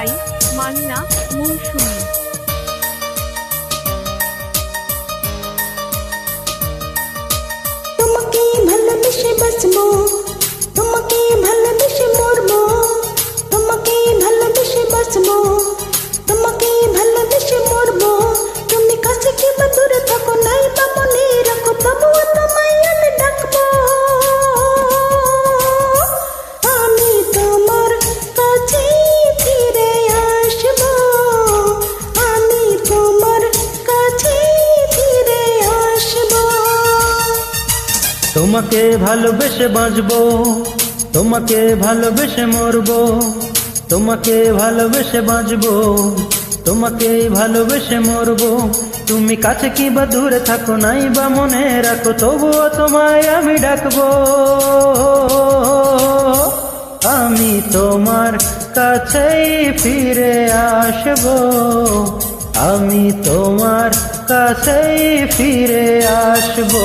By Manna মৌসুমী। তোমাকে ভালোবেসে বাঁচবো, তোমাকে ভালোবেসে মরবো, তোমাকে ভালোবেসে বাঁচবো, তোমাকে ভালোবেসে মরবো। তুমি কাছে কিংবা দূরে থাকো নাই বা মনে রাখো, তবুও তোমায় আমি ডাকবো। আমি তোমার কাছে ফিরে আসবো, আমি তোমার কাছে ফিরে আসবো। তোমাকে ভালোবেসে বাঁচবো, তোমাকে ভালোবেসে মরবো, তোমাকে ভালোবেসে বাঁচবো, তোমাকে ভালোবেসে মরবো। তুমি কাছে কি বা দূরে থাকো নাই বা মনে রাখো, তবুও তোমায় আমি ডাকবো। আমি তোমার কাছেই ফিরে আসবো, আমি তোমার কাছেই ফিরে আসবো।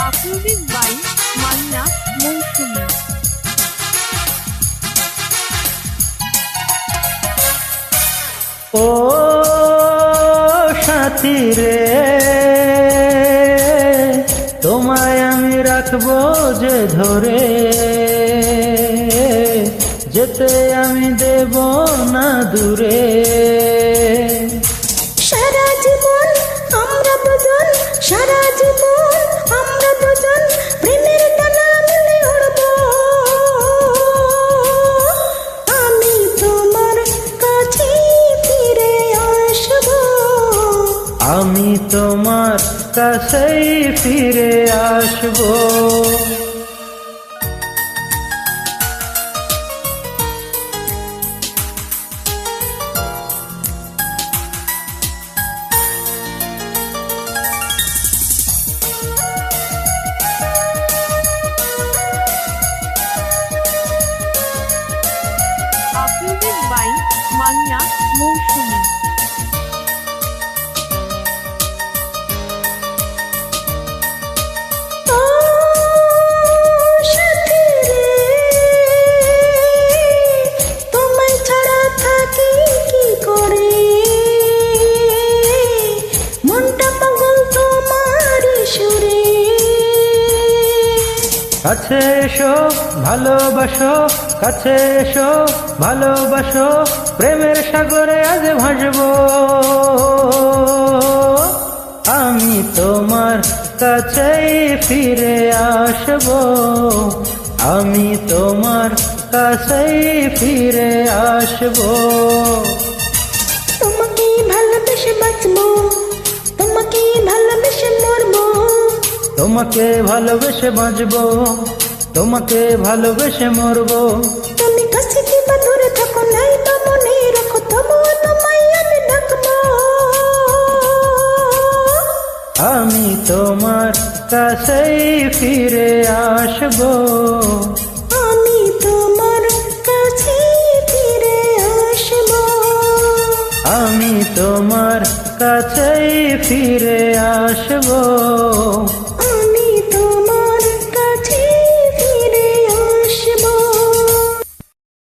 আফ্রোডিট বাই মান্না মৌসুমী। ও সাথী রে, তোমায় আমি রাখবো যে ধরে, যেতে আমি দেব না দূরে। সারা জীবন আমরা দুজন, সারা জীবন আমরা দুজন প্রেমের ডানা মেলে উড়বো। আমি তোমার কাছে ফিরে আসবো, আমি তোমার কাছেই ফিরে আসবো। আফ্রোডিট বাই মান্না মৌসুমী। ও সাথী রে, তোমায় ছাড়া থাকি কি করে, মনটা পাগল তোমার সুরে। কাছে এসো ভালোবাসো, কাছে এসো ভালোবাসো, প্রেমের সাগরে আজ ভাসবো। আমি তোমার কাছেই ফিরে আসবো, আমি তোমার কাছেই ফিরে আসবো। তোমাকে ভালোবেসে বাঁচবো, তোমাকে ভালোবেসে মরবো, তোমাকে ভালোবেসে বাঁচবো, তোমাকে ভালোবেসে মরবো। তুমি কাছে কিংবা দূরে থাকো নাই বা মনে রাখো, তবুও তোমায় আমি ডাকবো। আমি তোমার কাছেই ফিরে আসবো, আমি তোমার কাছে ফিরে আসবো, আমি তোমার কাছেই ফিরে আসবো।